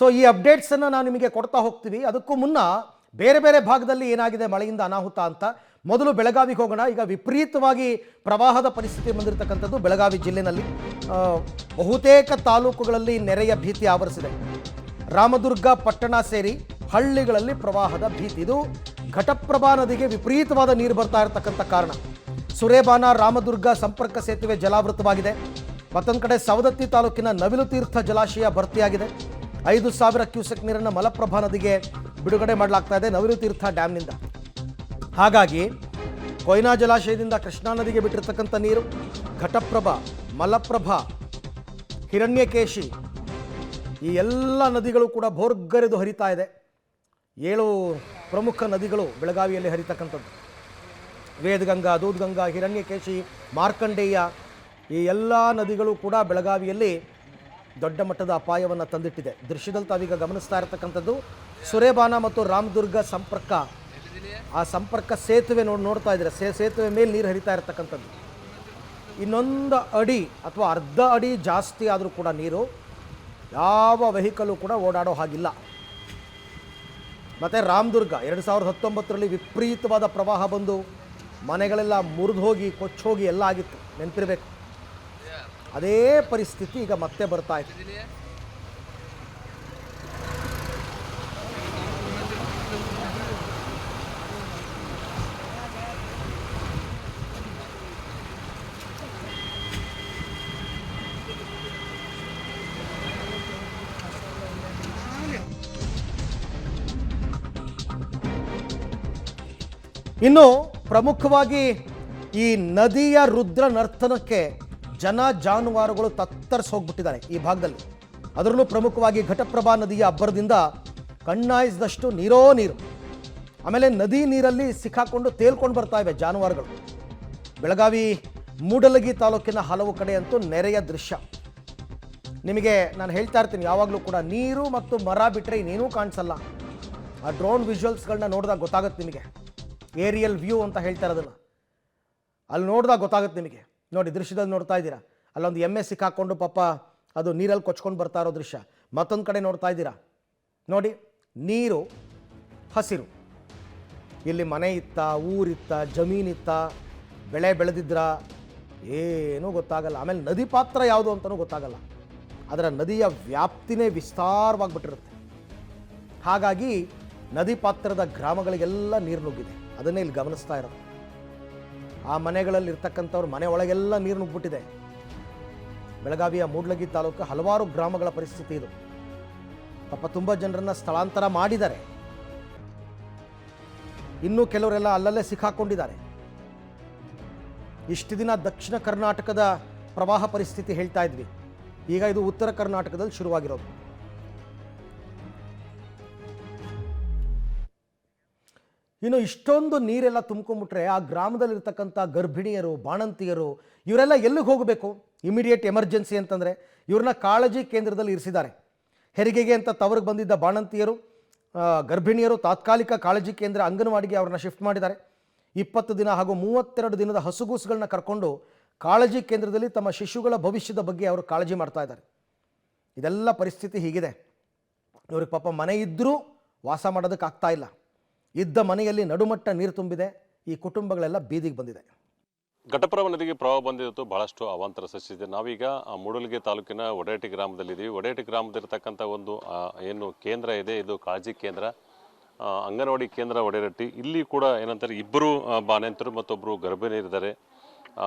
So ಈ ಅಪ್ಡೇಟ್ಸನ್ನು ನಾವು ನಿಮಗೆ ಕೊಡ್ತಾ ಹೋಗ್ತೀವಿ. ಅದಕ್ಕೂ ಮುನ್ನ ಬೇರೆ ಬೇರೆ ಭಾಗದಲ್ಲಿ ಏನಾಗಿದೆ ಮಳೆಯಿಂದ ಅನಾಹುತ ಅಂತ ಮೊದಲು ಬೆಳಗಾವಿಗೆ ಹೋಗೋಣ. ಈಗ ವಿಪರೀತವಾಗಿ ಪ್ರವಾಹದ ಪರಿಸ್ಥಿತಿ ಬಂದಿರತಕ್ಕಂಥದ್ದು ಬೆಳಗಾವಿ ಜಿಲ್ಲೆಯಲ್ಲಿ. ಬಹುತೇಕ ತಾಲೂಕುಗಳಲ್ಲಿ ನೆರೆಯ ಭೀತಿ ಆವರಿಸಿದೆ. ರಾಮದುರ್ಗ ಪಟ್ಟಣ ಸೇರಿ ಹಳ್ಳಿಗಳಲ್ಲಿ ಪ್ರವಾಹದ ಭೀತಿ. ಇದು ಘಟಪ್ರಭಾ ನದಿಗೆ ವಿಪರೀತವಾದ ನೀರು ಬರ್ತಾ ಇರತಕ್ಕಂಥ ಕಾರಣ. ಸುರೇಬಾನ ರಾಮದುರ್ಗ ಸಂಪರ್ಕ ಸೇತುವೆ ಜಲಾವೃತವಾಗಿದೆ. ಮತ್ತೊಂದು ಕಡೆ ಸವದತ್ತಿ ತಾಲೂಕಿನ ನವಿಲು ತೀರ್ಥ ಜಲಾಶಯ ಭರ್ತಿಯಾಗಿದೆ. 5,000 ಕ್ಯೂಸೆಕ್ ನೀರನ್ನು ಮಲಪ್ರಭಾ ನದಿಗೆ ಬಿಡುಗಡೆ ಮಾಡಲಾಗ್ತಾ ಇದೆ ನವಿಲು ತೀರ್ಥ ಡ್ಯಾಮ್ನಿಂದ. ಹಾಗಾಗಿ ಕೊಯ್ನಾ ಜಲಾಶಯದಿಂದ ಕೃಷ್ಣಾ ನದಿಗೆ ಬಿಟ್ಟಿರ್ತಕ್ಕಂಥ ನೀರು ಘಟಪ್ರಭಾ, ಮಲಪ್ರಭಾ, ಹಿರಣ್ಯಕೇಶಿ ಈ ಎಲ್ಲ ನದಿಗಳು ಕೂಡ ಭೋರ್ಗರೆದು ಹರಿತಾ ಇದೆ. 7 ಪ್ರಮುಖ ನದಿಗಳು ಬೆಳಗಾವಿಯಲ್ಲಿ ಹರಿತಕ್ಕಂಥದ್ದು. ವೇದಗಂಗಾ, ದೂದ್ಗಂಗಾ, ಹಿರಣ್ಯಕೇಶಿ, ಮಾರ್ಕಂಡೇಯ ಈ ಎಲ್ಲ ನದಿಗಳು ಕೂಡ ಬೆಳಗಾವಿಯಲ್ಲಿ ದೊಡ್ಡ ಮಟ್ಟದ ಅಪಾಯವನ್ನು ತಂದಿಟ್ಟಿದೆ. ದೃಶ್ಯದಲ್ಲಿ ತಾವೀಗ ಗಮನಿಸ್ತಾ ಇರತಕ್ಕಂಥದ್ದು ಸುರೇಬಾನ ಮತ್ತು ರಾಮದುರ್ಗ ಸಂಪರ್ಕ, ಆ ಸಂಪರ್ಕ ಸೇತುವೆ ನೋಡ್ತಾ ಇದ್ದಾರೆ. ಸೇತುವೆ ಮೇಲೆ ನೀರು ಹರಿತಾ ಇರತಕ್ಕಂಥದ್ದು. ಇನ್ನೊಂದು ಅಡಿ ಅಥವಾ ಅರ್ಧ ಅಡಿ ಜಾಸ್ತಿ ಆದರೂ ಕೂಡ ನೀರು ಯಾವ ವೆಹಿಕಲ್ಲು ಕೂಡ ಓಡಾಡೋ ಹಾಗಿಲ್ಲ. ಮತ್ತು ರಾಮದುರ್ಗ 2019ರಲ್ಲಿ ವಿಪರೀತವಾದ ಪ್ರವಾಹ ಬಂದು ಮನೆಗಳೆಲ್ಲ ಮುರಿದು ಹೋಗಿ ಕೊಚ್ಚೋಗಿ ಎಲ್ಲ ಆಗಿತ್ತು, ನೆನಪಿರಬೇಕು. ಅದೇ ಪರಿಸ್ಥಿತಿ ಈಗ ಮತ್ತೆ ಬರ್ತಾ ಇದೆ. ಇನ್ನು ಪ್ರಮುಖವಾಗಿ ಈ ನದಿಯ ರುದ್ರ ನರ್ತನಕ್ಕೆ ಜನ ಜಾನುವಾರುಗಳು ತತ್ತರಿಸಿ ಹೋಗ್ಬಿಟ್ಟಿದ್ದಾರೆ ಈ ಭಾಗದಲ್ಲಿ. ಅದರಲ್ಲೂ ಪ್ರಮುಖವಾಗಿ ಘಟಪ್ರಭಾ ನದಿಯ ಅಬ್ಬರದಿಂದ ಕಣ್ಣಾಯಿಸಿದಷ್ಟು ನೀರೋ ನೀರು. ಆಮೇಲೆ ನದಿ ನೀರಲ್ಲಿ ಸಿಕ್ಕಾಕೊಂಡು ತೇಲ್ಕೊಂಡು ಬರ್ತಾ ಇವೆ ಜಾನುವಾರುಗಳು. ಬೆಳಗಾವಿ ಮೂಡಲಗಿ ತಾಲೂಕಿನ ಹಲವು ಕಡೆ ಅಂತೂ ನೆರೆಯ ದೃಶ್ಯ ನಿಮಗೆ ನಾನು ಹೇಳ್ತಾ ಇರ್ತೀನಿ ಯಾವಾಗಲೂ ಕೂಡ. ನೀರು ಮತ್ತು ಮರ ಬಿಟ್ಟರೆ ಇನ್ನೇನೂ ಕಾಣಿಸಲ್ಲ. ಆ ಡ್ರೋನ್ ವಿಜುವಲ್ಸ್ಗಳನ್ನ ನೋಡಿದಾಗ ಗೊತ್ತಾಗುತ್ತೆ ನಿಮಗೆ. ಏರಿಯಲ್ ವ್ಯೂ ಅಂತ ಹೇಳ್ತಾ ಇರೋದನ್ನು ಅಲ್ಲಿ ನೋಡಿದಾಗ ಗೊತ್ತಾಗುತ್ತೆ ನಿಮಗೆ. ನೋಡಿ, ದೃಶ್ಯದಲ್ಲಿ ನೋಡ್ತಾ ಇದ್ದೀರಾ, ಅಲ್ಲೊಂದು ಎಮ್ಮೆ ಸಿಕ್ಕಾಕೊಂಡು ಪಾಪ ಅದು ನೀರಲ್ಲಿ ಕೊಚ್ಕೊಂಡು ಬರ್ತಾ ಇರೋ ದೃಶ್ಯ. ಮತ್ತೊಂದು ಕಡೆ ನೋಡ್ತಾ ಇದ್ದೀರಾ, ನೋಡಿ ನೀರು ಹಸಿರು. ಇಲ್ಲಿ ಮನೆ ಇತ್ತ, ಊರಿತ್ತ, ಜಮೀನಿತ್ತ, ಬೆಳೆ ಬೆಳೆದಿದ್ರ ಏನೂ ಗೊತ್ತಾಗಲ್ಲ. ಆಮೇಲೆ ನದಿ ಪಾತ್ರ ಯಾವುದು ಅಂತಲೂ ಗೊತ್ತಾಗಲ್ಲ. ಅದರ ನದಿಯ ವ್ಯಾಪ್ತಿನೇ ವಿಸ್ತಾರವಾಗಿಬಿಟ್ಟಿರುತ್ತೆ. ಹಾಗಾಗಿ ನದಿ ಪಾತ್ರದ ಗ್ರಾಮಗಳಿಗೆಲ್ಲ ನೀರು ನುಗ್ಗಿದೆ. ಅದನ್ನೇ ಇಲ್ಲಿ ಗಮನಿಸ್ತಾ ಇರೋದು. ಆ ಮನೆಗಳಲ್ಲಿ ಇರ್ತಕ್ಕಂಥವ್ರು ಮನೆ ಒಳಗೆಲ್ಲ ನೀರು ನುಗ್ಬಿಟ್ಟಿದೆ. ಬೆಳಗಾವಿಯ ಮೂಡ್ಲಗಿ ತಾಲೂಕು ಹಲವಾರು ಗ್ರಾಮಗಳ ಪರಿಸ್ಥಿತಿ ಇದು. ಪಾಪ ತುಂಬ ಜನರನ್ನ ಸ್ಥಳಾಂತರ ಮಾಡಿದ್ದಾರೆ. ಇನ್ನೂ ಕೆಲವರೆಲ್ಲ ಅಲ್ಲಲ್ಲೇ ಸಿಕ್ಕಾಕೊಂಡಿದ್ದಾರೆ. ಇಷ್ಟು ದಿನ ದಕ್ಷಿಣ ಕರ್ನಾಟಕದ ಪ್ರವಾಹ ಪರಿಸ್ಥಿತಿ ಹೇಳ್ತಾ ಇದ್ವಿ. ಈಗ ಇದು ಉತ್ತರ ಕರ್ನಾಟಕದಲ್ಲಿ ಶುರುವಾಗಿರೋದು. ಇನ್ನು ಇಷ್ಟೊಂದು ನೀರೆಲ್ಲ ತುಂಬ್ಕೊಂಡ್ಬಿಟ್ರೆ ಆ ಗ್ರಾಮದಲ್ಲಿರ್ತಕ್ಕಂಥ ಗರ್ಭಿಣಿಯರು, ಬಾಣಂತಿಯರು ಇವರೆಲ್ಲ ಎಲ್ಲಿಗೆ ಹೋಗಬೇಕು? ಇಮಿಡಿಯೇಟ್ ಎಮರ್ಜೆನ್ಸಿ ಅಂತಂದರೆ ಇವ್ರನ್ನ ಕಾಳಜಿ ಕೇಂದ್ರದಲ್ಲಿ ಇರಿಸಿದ್ದಾರೆ. ಹೆರಿಗೆಗೆ ಅಂತ ತವರಿಗೆ ಬಂದಿದ್ದ ಬಾಣಂತಿಯರು, ಗರ್ಭಿಣಿಯರು ತಾತ್ಕಾಲಿಕ ಕಾಳಜಿ ಕೇಂದ್ರ ಅಂಗನವಾಡಿಗೆ ಅವ್ರನ್ನ ಶಿಫ್ಟ್ ಮಾಡಿದ್ದಾರೆ. 20 ದಿನ ಹಾಗೂ 32 ದಿನದ ಹಸುಗೂಸುಗಳನ್ನ ಕರ್ಕೊಂಡು ಕಾಳಜಿ ಕೇಂದ್ರದಲ್ಲಿ ತಮ್ಮ ಶಿಶುಗಳ ಭವಿಷ್ಯದ ಬಗ್ಗೆ ಅವರು ಕಾಳಜಿ ಮಾಡ್ತಾ ಇದ್ದಾರೆ. ಇದೆಲ್ಲ ಪರಿಸ್ಥಿತಿ ಹೀಗಿದೆ. ಇವ್ರಿಗೆ ಪಾಪ ಮನೆ ಇದ್ದರೂ ವಾಸ ಮಾಡೋದಕ್ಕಾಗ್ತಾ ಇಲ್ಲ. ಇದ್ದ ಮನೆಯಲ್ಲಿ ನಡುಮಟ್ಟ ನೀರು ತುಂಬಿದೆ. ಈ ಕುಟುಂಬಗಳೆಲ್ಲ ಬೀದಿಗೆ ಬಂದಿದೆ. ಘಟಪ್ರಭಾ ನದಿಗೆ ಪ್ರವಾಹ ಬಂದಿದ್ದು ಬಹಳಷ್ಟು ಅವಾಂತರ ಸೃಷ್ಟಿಸಿದೆ. ನಾವೀಗ ಮೂಡಲಗಿ ತಾಲೂಕಿನ ಒಡೇಟಿ ಗ್ರಾಮದಲ್ಲಿದ್ದೀವಿ. ಒಡೇಟಿ ಗ್ರಾಮದಲ್ಲಿರ್ತಕ್ಕಂಥ ಒಂದು ಏನು ಕೇಂದ್ರ ಇದೆ, ಇದು ಕಾಳಜಿ ಕೇಂದ್ರ, ಅಂಗನವಾಡಿ ಕೇಂದ್ರ ಒಡೇಟಿ. ಇಲ್ಲಿ ಕೂಡ ಏನಂತಾರೆ, ಇಬ್ಬರು ಬಾಣಂತರು ಮತ್ತೊಬ್ಬರು ಗರ್ಭಿಣಿ ಇದ್ದಾರೆ.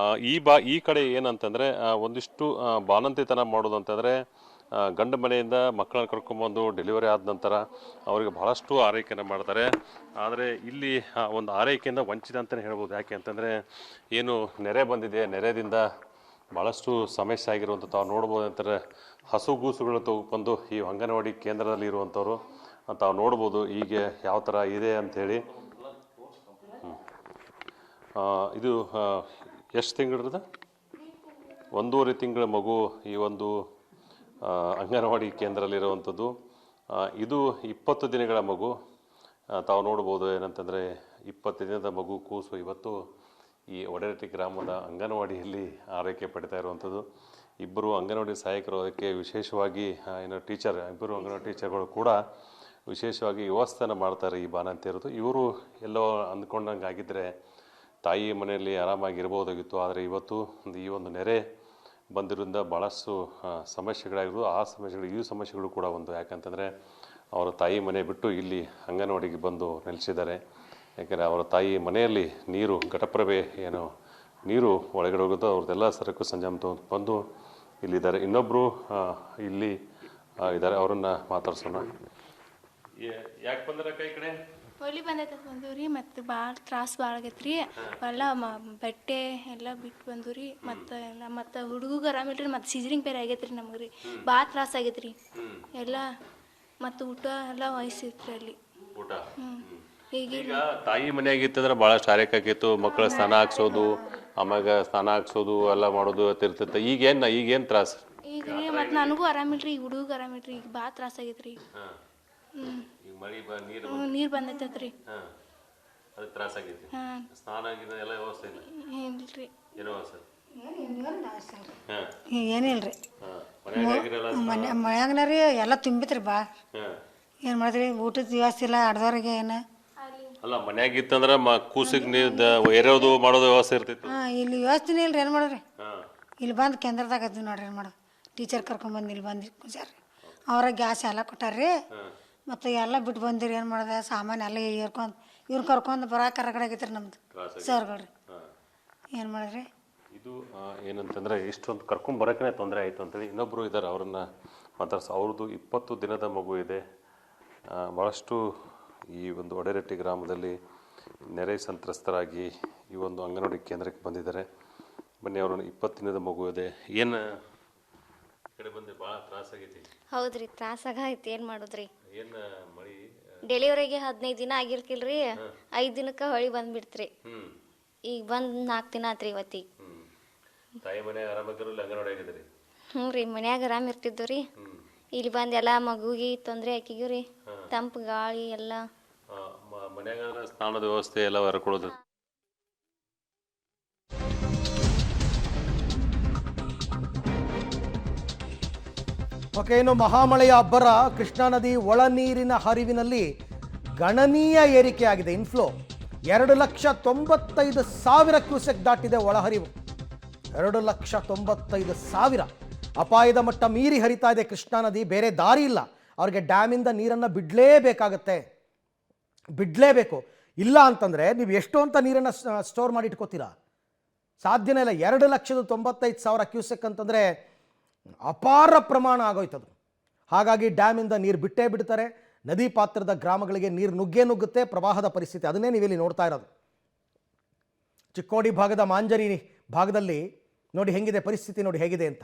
ಈ ಕಡೆ ಏನಂತಂದರೆ ಒಂದಿಷ್ಟು ಬಾಣಂತಿತನ ಮಾಡೋದು ಅಂತಂದರೆ ಗಂಡು ಮನೆಯಿಂದ ಮಕ್ಕಳನ್ನ ಕರ್ಕೊಂಬಂದು ಡೆಲಿವರಿ ಆದ ನಂತರ ಅವರಿಗೆ ಬಹಳಷ್ಟು ಆರೈಕೆಯನ್ನು ಮಾಡ್ತಾರೆ. ಆದರೆ ಇಲ್ಲಿ ಒಂದು ಆರೈಕೆಯಿಂದ ವಂಚಿತ ಅಂತಲೇ ಹೇಳ್ಬೋದು. ಯಾಕೆ ಅಂತಂದರೆ ಏನು ನೆರೆ ಬಂದಿದೆ, ನೆರೆದಿಂದ ಭಾಳಷ್ಟು ಸಮಸ್ಯೆ ಆಗಿರುವಂಥ ತಾವು ನೋಡ್ಬೋದು. ಅಂತಾರೆ ಹಸುಗೂಸುಗಳು ತಗೊಂಡು ಈ ಅಂಗನವಾಡಿ ಕೇಂದ್ರದಲ್ಲಿ ಇರುವಂಥವ್ರು ತಾವು ನೋಡ್ಬೋದು ಹೀಗೆ ಯಾವ ಥರ ಇದೆ ಅಂಥೇಳಿ. ಇದು ಎಷ್ಟು ತಿಂಗಳದ? 1.5 ತಿಂಗಳ ಮಗು ಈ ಒಂದು ಅಂಗನವಾಡಿ ಕೇಂದ್ರದಲ್ಲಿರುವಂಥದ್ದು. ಇದು 20 ದಿನಗಳ ಮಗು. ತಾವು ನೋಡ್ಬೋದು ಏನಂತಂದರೆ 20 ದಿನದ ಮಗು ಕೂಸು ಇವತ್ತು ಈ ಒಡೇಟಿ ಗ್ರಾಮದ ಅಂಗನವಾಡಿಯಲ್ಲಿ ಆರೈಕೆ ಪಡಿತಾ ಇರುವಂಥದ್ದು. ಇಬ್ಬರು ಅಂಗನವಾಡಿ ಸಹಾಯಕರು ಅದಕ್ಕೆ ವಿಶೇಷವಾಗಿ ಏನು ಟೀಚರ್ ಇಬ್ಬರು ಅಂಗನವಾಡಿ ಟೀಚರ್ಗಳು ಕೂಡ ವಿಶೇಷವಾಗಿ ವ್ಯವಸ್ಥೆನ ಮಾಡ್ತಾರೆ ಈ ಬಾಣಂತಿಯರದು. ಇವರು ಎಲ್ಲೋ ಅಂದ್ಕೊಂಡಂಗೆ ಆಗಿದ್ದರೆ ತಾಯಿ ಮನೆಯಲ್ಲಿ ಆರಾಮಾಗಿರ್ಬೋದಾಗಿತ್ತು. ಆದರೆ ಇವತ್ತು ಈ ಒಂದು ನೆರೆ ಬಂದಿರೋದ್ರಿಂದ ಭಾಳಷ್ಟು ಸಮಸ್ಯೆಗಳಾಗಿರೋದು. ಆ ಸಮಸ್ಯೆಗಳು ಈ ಸಮಸ್ಯೆಗಳು ಕೂಡ ಒಂದು. ಯಾಕಂತಂದರೆ ಅವರ ತಾಯಿ ಮನೆ ಬಿಟ್ಟು ಇಲ್ಲಿ ಅಂಗನವಾಡಿಗೆ ಬಂದು ನೆಲೆಸಿದ್ದಾರೆ. ಯಾಕೆಂದರೆ ಅವರ ತಾಯಿ ಮನೆಯಲ್ಲಿ ನೀರು ಘಟಪ್ರಭೆ ಏನು ನೀರು ಒಳಗಡೆ ಹೋಗೋದು, ಅವ್ರದ್ದೆಲ್ಲ ಸರಕು ಸಂಜಾಮ ಬಂದು ಇಲ್ಲಿದ್ದಾರೆ. ಇನ್ನೊಬ್ಬರು ಇಲ್ಲಿ ಇದ್ದಾರೆ, ಅವರನ್ನು ಮಾತಾಡ್ಸೋಣ. ಯಾಕೆ ಬಂದ್ರೆ ಕೈ ಕಡೆ ಹೊಲಿ ಬಂದೈತೆ ಬಂದೂರಿ ಮತ್ತು ಭಾಳ ತ್ರಾಸು ಭಾಳ ಆಗೈತ್ರಿ. ಎಲ್ಲ ಬಟ್ಟೆ ಎಲ್ಲ ಬಿಟ್ಟು ಬಂದೂರಿ. ಮತ್ತು ಹುಡುಗಿಗೆ ಆರಾಮಿಲ್ರಿ, ಮತ್ತು ಸೀಸರಿಂಗ್ ಬೇರೆ ಆಗೈತ್ರಿ ನಮಗೆ ರೀ. ಭಾಳ ತ್ರಾಸ ಆಗೈತ್ರಿ ಎಲ್ಲ. ಮತ್ತು ಊಟ ಎಲ್ಲ ವಯಸ್ಸಿತ್ರಿ ಅಲ್ಲಿ. ಊಟ ಈಗ ತಾಯಿ ಮನೆಯಾಗಿತ್ತಂದ್ರೆ ಭಾಳಷ್ಟು ಆರೈಕಾಗಿತ್ತು. ಮಕ್ಕಳ ಸ್ನಾನ ಹಾಕ್ಸೋದು, ಆಮ್ಯಾಗ ಸ್ನಾನ ಹಾಕ್ಸೋದು ಎಲ್ಲ ಮಾಡೋದು ಇರ್ತಿತ್ತು. ಈಗೇನು ತ್ರಾಸು? ಈಗ ರೀ ಮತ್ತು ನನಗೂ ಆರಾಮಿಲ್ರಿ, ಈಗ ಹುಡುಗಿಗೆ ಆರಾಮಿಲ್ರಿ. ಈಗ ಭಾಳ ತ್ರಾಸ ಆಗೈತ್ರಿ. ನೀರು ಬಂದೈತತ್ರಿ. ಏನಿಲ್ರಿ ಮನ್ಯಾಗನ ರೀ ಎಲ್ಲ ತುಂಬಿತ್ರಿ ಭಾಳ. ಏನು ಮಾಡಿದ್ರಿ ಊಟದ ವ್ಯವಸ್ಥೆ ಇಲ್ಲ ಅಡ್ದವ್ರಿಗೆ ಏನು ಅಲ್ಲ ಮನ್ಯಾಗಿತ್ತಂದ್ರೆ ಕೂಸಿಗೆ ನೀವು ಎರೆಯೋದು ಮಾಡೋದು ವ್ಯವಸ್ಥೆ ಇರ್ತಿತ್ತು. ಇಲ್ಲಿ ವ್ಯವಸ್ಥೆನೇ ಇಲ್ರಿ. ಏನು ಮಾಡೋರಿ ಇಲ್ಲಿ ಬಂದು ಕೇಂದ್ರದಾಗ ಅದ್ವಿ ನೋಡ್ರಿ. ಏನು ಮಾಡೋದು ಟೀಚರ್ ಕರ್ಕೊಂಡ್ಬಂದು ಇಲ್ಲಿ ಬಂದು ಕುಂಚಾರ್ರಿ. ಅವ್ರ ಗ್ಯಾಸ್ ಎಲ್ಲ ಕೊಟ್ಟಾರ್ರಿ. ಮತ್ತು ಎಲ್ಲ ಬಿಟ್ಟು ಬಂದಿರಿ. ಏನು ಮಾಡಿದೆ ಸಾಮಾನು ಎಲ್ಲ ಇವ್ರು ಕರ್ಕೊಂಡು ಬರೋಕೆ ಕರಗಡೆ ಆಗೈತ್ರಿ ನಮ್ದು ಸರ್ಗಳ್ರಿ. ಏನು ಮಾಡಿದ್ರಿ ಇದು ಏನಂತಂದರೆ ಇಷ್ಟೊಂದು ಕರ್ಕೊಂಡು ಬರೋಕೆ ತೊಂದರೆ ಆಯಿತು ಅಂತೇಳಿ ಇನ್ನೊಬ್ಬರು ಇದ್ದಾರೆ, ಅವ್ರನ್ನ ಮಾತಾಡ್ಸ. ಅವ್ರದ್ದು 20 ದಿನದ ಮಗು ಇದೆ. ಭಾಳಷ್ಟು ಈ ಒಂದು ಒಡೆರಟ್ಟಿ ಗ್ರಾಮದಲ್ಲಿ ನೆರೆ ಸಂತ್ರಸ್ತರಾಗಿ ಈ ಒಂದು ಅಂಗನವಾಡಿ ಕೇಂದ್ರಕ್ಕೆ ಬಂದಿದ್ದಾರೆ. ಬನ್ನಿ, ಅವ್ರನ್ನ 20 ದಿನದ ಮಗು ಇದೆ. ಏನು ಕಡೆ ಬಂದು ಭಾಳ ತ್ರಾಸಾಗೈತಿ? ಹೌದ್ರಿ, ತ್ರಾಸಾಗೈತಿ. ಏನು ಮಾಡೋದ್ರಿ? ಏನು ಮಳಿ ಡೆಲಿವರಿಗೆ 15 ದಿನ ಆಗಿರ್ಕಿಲ್ರಿ. 5 ದಿನಕ್ಕೆ ಹೊಳಿ ಬಂದ್ಬಿಡ್ತ್ರಿ. ಈಗ ಬಂದು 4 ದಿನ ಆತ್ರಿ ಇವತ್ತಿಗೆ. ತಾಯಿ ಮನ್ಯಾಗ ಆರಾಮಾಗಿರಲ್ಲ, ಅಂಗನವಾಡಿ ಆಗಿದ್ರಿ? ಹ್ಞೂ ರೀ, ಮನ್ಯಾಗ ಆರಾಮ ಇರ್ತಿದ್ವು ರೀ. ಇಲ್ಲಿ ಬಂದು ಎಲ್ಲ ಮಗುಗೆ ತೊಂದರೆ ಹಾಕಿದ್ವಿ ರೀ. ತಂಪು ಗಾಳಿ ಎಲ್ಲ. ಮನ್ಯಾಗ ಸ್ನಾನದ ವ್ಯವಸ್ಥೆ ಎಲ್ಲ ಹೊರಕೊಳ್ಳೋದು. ಓಕೆ, ಇನ್ನು ಮಹಾಮಳೆಯ ಅಬ್ಬರ ಕೃಷ್ಣಾ ನದಿ ಒಳ ನೀರಿನ ಹರಿವಿನಲ್ಲಿ ಗಣನೀಯ ಏರಿಕೆಯಾಗಿದೆ. ಇನ್ಫ್ಲೋ 2,95,000 ಕ್ಯೂಸೆಕ್ ದಾಟಿದೆ ಒಳಹರಿವು. 2,95,000. ಅಪಾಯದ ಮಟ್ಟ ಮೀರಿ ಹರಿತಾ ಇದೆ ಕೃಷ್ಣಾ ನದಿ. ಬೇರೆ ದಾರಿ ಇಲ್ಲ, ಅವ್ರಿಗೆ ಡ್ಯಾಮಿಂದ ನೀರನ್ನು ಬಿಡಲೇಬೇಕು. ಇಲ್ಲ ಅಂತಂದರೆ ನೀವು ಎಷ್ಟು ಅಂತ ನೀರನ್ನು ಸ್ಟೋರ್ ಮಾಡಿ ಇಟ್ಕೋತೀರಾ? ಸಾಧ್ಯನೇ ಇಲ್ಲ. 2,95,000 ಕ್ಯೂಸೆಕ್ ಅಂತಂದರೆ ಅಪಾರ ಪ್ರಮಾಣ ಆಗೋಯ್ತದು. ಹಾಗಾಗಿ ಡ್ಯಾಮಿಂದ ನೀರು ಬಿಟ್ಟೇ ಬಿಡ್ತಾರೆ. ನದಿ ಪಾತ್ರದ ಗ್ರಾಮಗಳಿಗೆ ನೀರು ನುಗ್ಗುತ್ತೆ. ಪ್ರವಾಹದ ಪರಿಸ್ಥಿತಿ ಅದನ್ನೇ ನೀವಿಲ್ಲಿ ನೋಡ್ತಾ ಇರೋದು. ಚಿಕ್ಕೋಡಿ ಭಾಗದ ಮಾಂಜರಿ ಭಾಗದಲ್ಲಿ ನೋಡಿ ಹೆಂಗಿದೆ ಪರಿಸ್ಥಿತಿ, ನೋಡಿ ಹೇಗಿದೆ ಅಂತ.